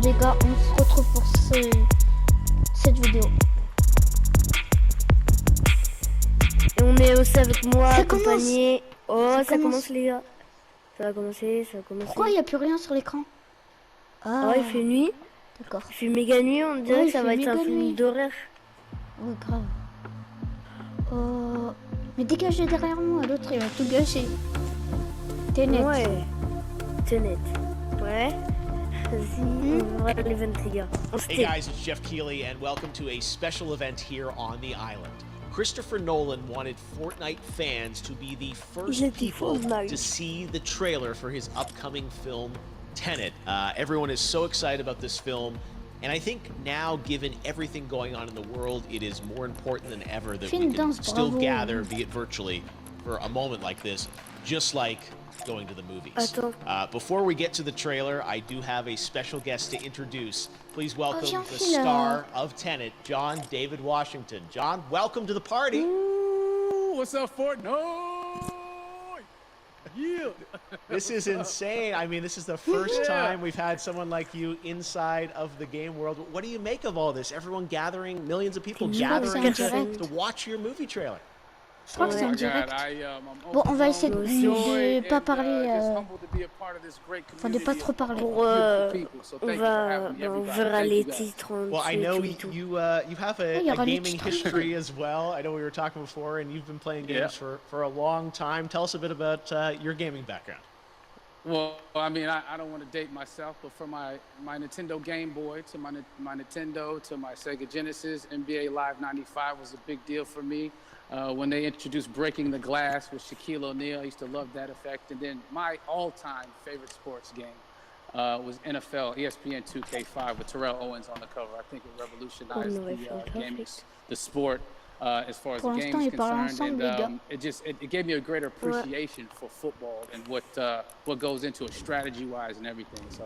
les gars, on se retrouve pour cette vidéo. Et on est aussi avec moi, Ça accompagné. Oh, ça commence. commence les gars. Ça va commencer. Pourquoi il n'y a plus rien sur l'écran? Ah, il fait nuit. D'accord. Il fait méga nuit, on dirait Ouais, que ça va être un film nuit. d'horreur. Ouais, grave. Mais dégagez derrière moi, l'autre il va tout gâcher. Tennet. Ouais. Tennet. Ouais. Vas-y, on va voir l'event les gars. Hey guys, it's Jeff Keighley and welcome to a special event here on the island. Christopher Nolan wanted Fortnite fans to be the first people to see the trailer for his upcoming film, Tennet. Everyone is so excited about this film, and I think now, given everything going on in the world, it is more important than ever that we can still gather, be it virtually, for a moment like this, just like going to the movies. Before we get to the trailer, I do have a special guest to introduce. Please welcome the star of Tennet, John David Washington. John, welcome to the party. Ooh, what's up, Fortnite? Yeah. This is insane. I mean, this is the first time we've had someone like you inside of the game world. What do you make of all this? Everyone gathering, millions of people gathering to watch your movie trailer. Je crois que c'est en direct. Bon, on va essayer de pas parler, enfin de pas trop parler. On verra les titres. Well, I know you have a gaming history as well. I know we were talking before, and you've been playing games for a long time. Tell us a bit about your gaming background. Well, I mean, I don't want to date myself, but from my Nintendo Game Boy to my Nintendo to my Sega Genesis, NBA Live 95 was a big deal for me. When they introduced Breaking the Glass with Shaquille O'Neal, I used to love that effect. And then my all-time favorite sports game was NFL ESPN 2K5 with Terrell Owens on the cover. I think it revolutionized the sport as far as the game is concerned. And it gave me a greater appreciation for football and what goes into it strategy-wise and everything. So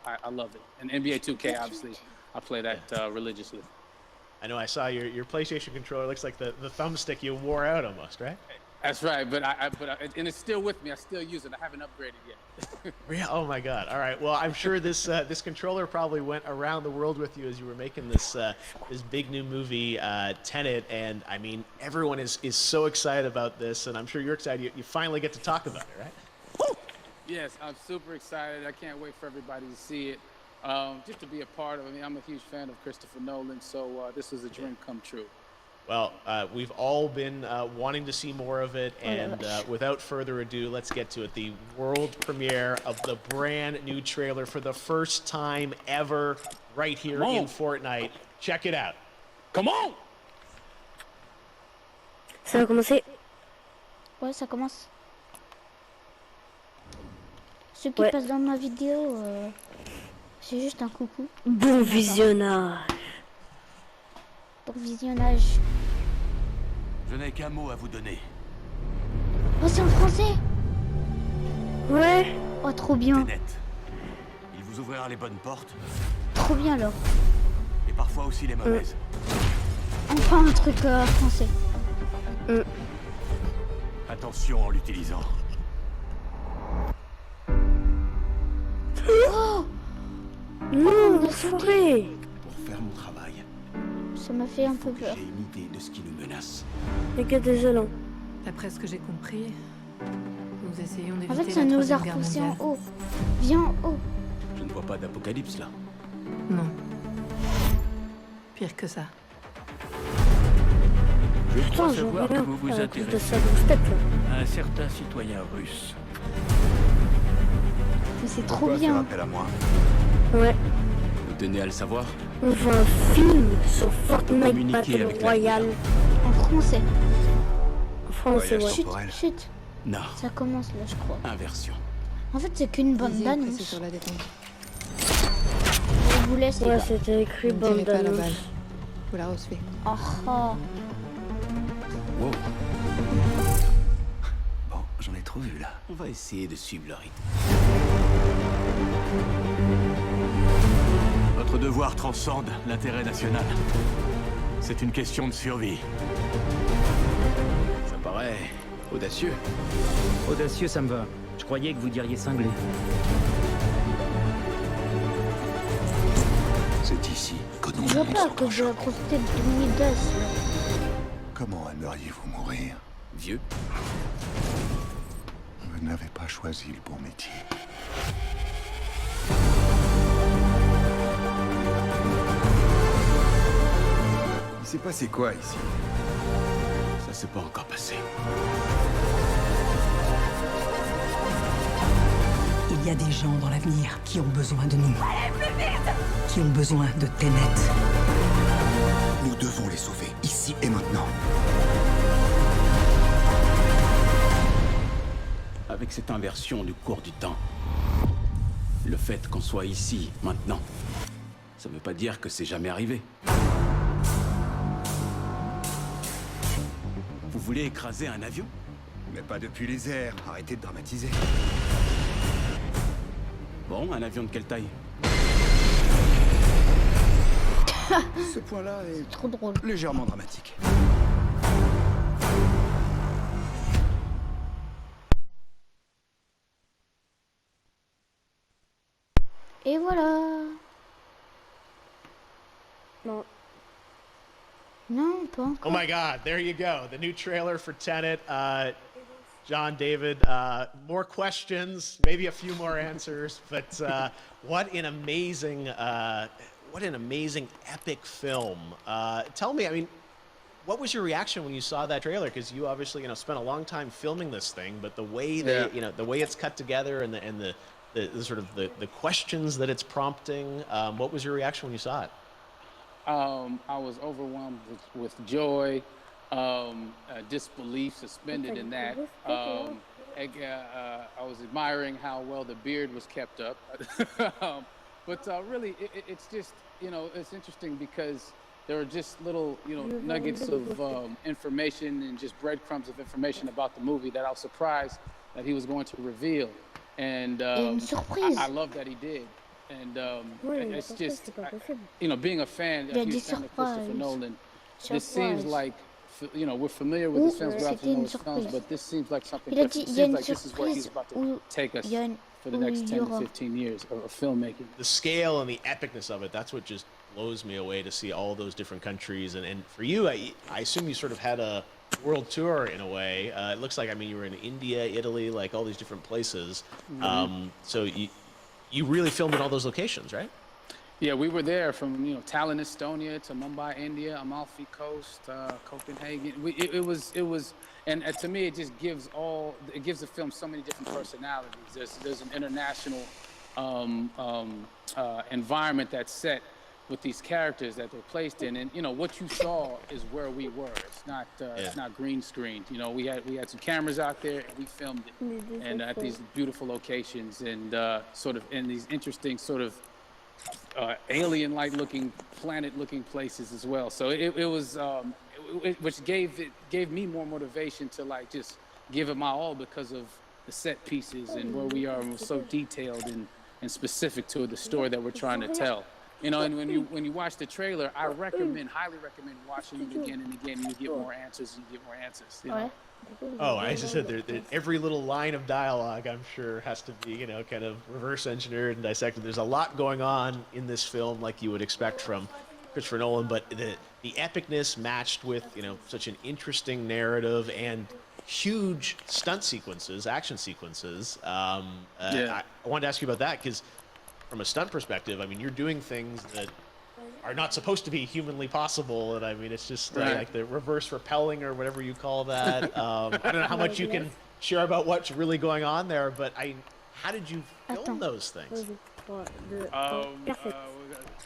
I love it. And NBA 2K, obviously, I play that religiously. I know I saw your PlayStation controller. Looks like the thumbstick you wore out almost, right? That's right, but and it's still with me. I still use it. I haven't upgraded yet. Yeah. Oh my God. All right. Well, I'm sure this controller probably went around the world with you as you were making this big new movie, Tennet. And I mean, everyone is so excited about this, and I'm sure you're excited. You finally get to talk about it, right? Woo! Yes, I'm super excited. I can't wait for everybody to see it. Just to be a part of it. I mean, I'm a huge fan of Christopher Nolan, so this is a dream come true. Well, we've all been wanting to see more of it, and without further ado, let's get to it. The world premiere of the brand new trailer for the first time ever right here in Fortnite. Check it out. Come on! Ça va commencer. Ouais, ça commence. Ceux qui passent dans ma vidéo, c'est juste un coucou. Bon visionnage. Bon visionnage. Je n'ai qu'un mot à vous donner. Oh, c'est en français? Ouais. Oh, trop bien. Tennet. Il vous ouvrira les bonnes portes. Trop bien alors. Et parfois aussi les mauvaises. Enfin un truc français. Attention en l'utilisant. Oh! Non, forêt. Pour faire mon travail, Ça m'a fait un peu peur. j'ai une idée de ce qui nous menace. Il n'y a que des gelons. D'après ce que j'ai compris, nous essayons d'éviter En fait, la ça nous a Troisième Guerre repoussé en mondiale. haut. Viens en haut. Je ne vois pas d'apocalypse là. Non. Pire que ça. Je Putain, crois j'en savoir que reviens vous vous à cause de intéressez sa grosse tête là. à un certain citoyen russe. Mais c'est trop Pourquoi faire bien. appel à moi? Ouais. Vous tenez à le savoir? On voit un film sur Fortnite Communiquer Battle avec la Royale. En français. En français, Voyage ouais. temporel. Chut. Non, Ça commence là, je crois. inversion. En fait, c'est qu'une bande Visez d'annonce. sur la détente. Je vous laisse les Ouais, gars. c'était écrit Ne bande tirez pas la balle. d'annonce. Vous la recevez. Oh, oh. Wow. Bon, j'en ai trop vu là. On va essayer de suivre le rythme. Votre devoir transcende l'intérêt national. C'est une question de survie. Ça paraît audacieux. Audacieux, ça me va. Je croyais que vous diriez cinglé. C'est ici que nous Je vois pas sommes que je vais profiter de Midas là. Comment aimeriez-vous mourir? Vieux? Vous n'avez pas choisi le bon métier. Il s'est passé quoi ici? Ça s'est pas encore passé. Il y a des gens dans l'avenir qui ont besoin de nous. Allez, plus vite! Qui ont besoin de Tennet. Nous devons les sauver, ici et maintenant. Avec cette inversion du cours du temps, le fait qu'on soit ici, maintenant, ça veut pas dire que c'est jamais arrivé. Vous voulez écraser un avion? Mais pas depuis les airs, arrêtez de dramatiser. Bon, un avion de quelle taille? Ce point-là est Trop drôle. légèrement dramatique. Et voilà. Non. Non, pas encore. Oh my God, there you go. The new trailer for Tenet. John, David, more questions, maybe a few more answers, but what an amazing epic film. Tell me, I mean, what was your reaction when you saw that trailer? Because you obviously, spent a long time filming this thing, but the way they, the way it's cut together and the sort of the questions that it's prompting, what was your reaction when you saw it? I was overwhelmed with joy, disbelief, suspended in that. I was admiring how well the beard was kept up. But really, it's just, it's interesting because there are just little, nuggets of information and just breadcrumbs of information about the movie that I was surprised that he was going to reveal. And I love that he did. And it's just, being a fan, a huge fan of Christopher Nolan, this seems like, we're familiar with his films, but this seems like something different. It seems like this is where he's about to take us for the next 10 to 15 years of filmmaking. The scale and the epicness of it, that's what just blows me away, to see all those different countries. And for you, I assume you sort of had a world tour in a way. It looks like, you were in India, Italy, like all these different places. Mm-hmm. So you really filmed in all those locations, right? Yeah, we were there from Tallinn, Estonia, to Mumbai, India, Amalfi Coast, Copenhagen. It was, and to me, it just gives the film so many different personalities. There's an international environment that's set with these characters that they're placed in, and what you saw is where we were. It's not green screened. We had some cameras out there, and we filmed it, and at these beautiful locations, and sort of in these interesting sort of alien-like looking, planet-looking places as well. So it was, which gave me more motivation to just give it my all, because of the set pieces and where we are, and we're so detailed and specific to the story that we're trying to tell. And when you watch the trailer, I highly recommend watching it again and again, and you get more answers and you get more answers. Oh, I just said every little line of dialogue, I'm sure, has to be, kind of reverse engineered and dissected. There's a lot going on in this film, like you would expect from Christopher Nolan, but the epicness matched with, such an interesting narrative and huge stunt sequences, action sequences. I wanted to ask you about that, because from a stunt perspective, you're doing things that are not supposed to be humanly possible, and it's just like the reverse rappelling or whatever you call that. I don't know how much you can share about what's really going on there, but how did you film those things?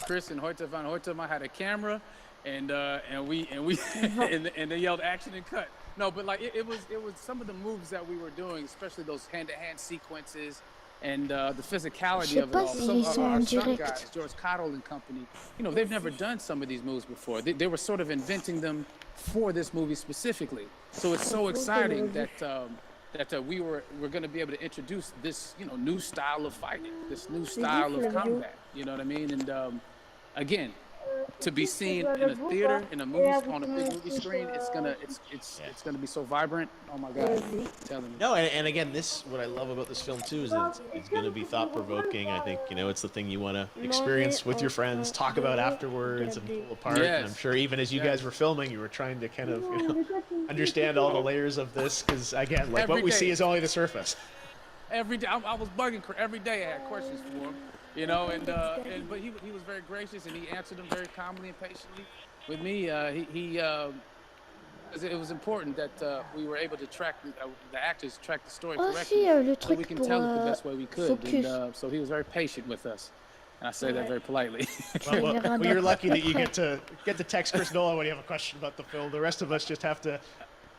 Chris and Hoyte van Hoytema had a camera, and they yelled action and cut. No, but it was some of the moves that we were doing, especially those hand-to-hand sequences. And the physicality of it all. Some of our stunt guys, George Cottle and company, they've never done some of these moves before. They were sort of inventing them for this movie specifically. So it's so exciting that we're going to be able to introduce this, new style of fighting, this new style of combat. You know what I mean? And again, to be seen in a theater, in a movie, on a big movie screen, it's gonna be so vibrant. Oh my God, I'm telling you. No, and again, what I love about this film too is that it's going to be thought-provoking. I think, it's the thing you want to experience with your friends, talk about afterwards, and pull apart. Yes. And I'm sure even as you guys were filming, you were trying to kind of, understand all the layers of this, because again, like what we see is only the surface. Every day, I was bugging every day. I had questions for him, but he was very gracious, and he answered them very calmly and patiently. With me, it was important that we were able to track the actors track the story correctly, so we can tell it the best way we could. And so he was very patient with us, and I say that very politely. Well, you're lucky that you get to text Chris Nolan when you have a question about the film. The rest of us just have to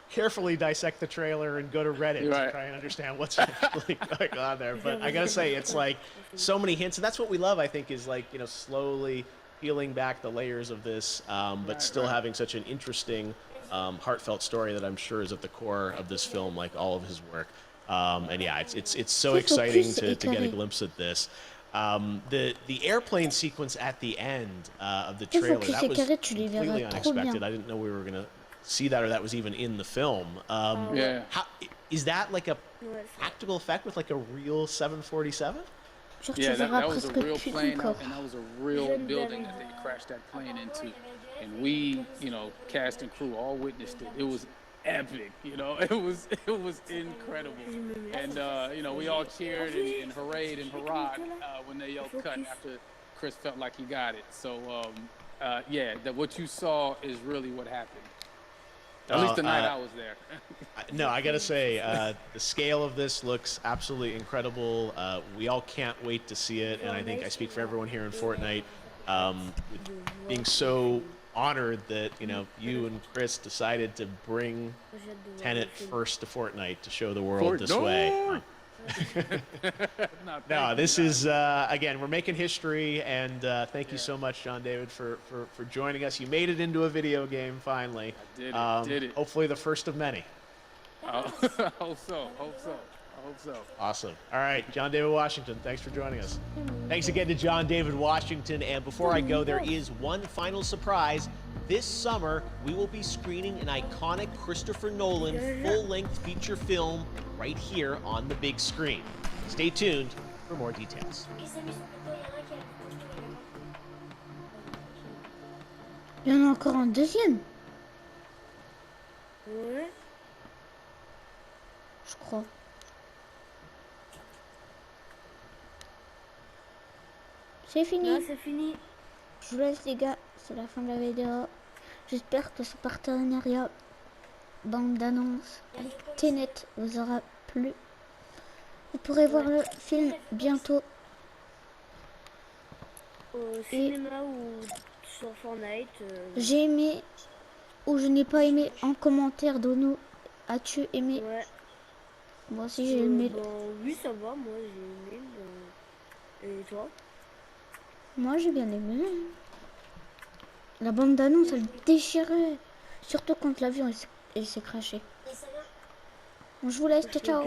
carefully dissect the trailer and go to Reddit to try and understand what's actually going on there. But I gotta say, it's like so many hints, and that's what we love. I think is like slowly peeling back the layers of this, but still having such an interesting, heartfelt story that I'm sure is at the core of this film, like all of his work. And yeah, it's so exciting to get a glimpse at this. The airplane sequence at the end of the trailer, that was completely unexpected. I didn't know we were gonna see that, or that was even in the film. How, is that like a practical effect with like a real 747? Yeah, that was a real plane, and that was a real building that they crashed that plane into. And we, cast and crew all witnessed it. It was epic, it was incredible. And, we all cheered and hurrayed and hurrahed when they yelled cut after Chris felt like he got it. So, what you saw is really what happened. At least the night I was there. No, I gotta say, the scale of this looks absolutely incredible. We all can't wait to see it, and I think I speak for everyone here in Fortnite, being so honored that you and Chris decided to bring Tennet first to Fortnite to show the world this way. No, this is again, we're making history, and thank you so much, John David, for joining us. You made it into a video game finally. I did it. Hopefully the first of many. Hope so. Awesome. All right, John David Washington, thanks for joining us. Thanks again to John David Washington. And before I go, there is one final surprise. This summer, we will be screening an iconic Christopher Nolan full-length feature film right here on the big screen. Stay tuned for more details. Il y en a encore un deuxième. Ouais. Je crois. C'est fini. Non, c'est fini. Je vous laisse les gars, c'est la fin de la vidéo. J'espère que ce partenariat bande d'annonces avec Tennet vous aura plu. Vous pourrez voir le film bientôt. Au cinéma ou sur Fortnite. J'ai aimé ou je n'ai pas aimé en commentaire. Dono, as-tu aimé? Ouais. Moi aussi j'ai aimé. Oui, ça va, moi j'ai aimé. Et toi? Moi j'ai bien aimé. La bande d'annonce elle déchirait. Surtout quand l'avion il s'est craché. Bon, je vous laisse, ciao ciao.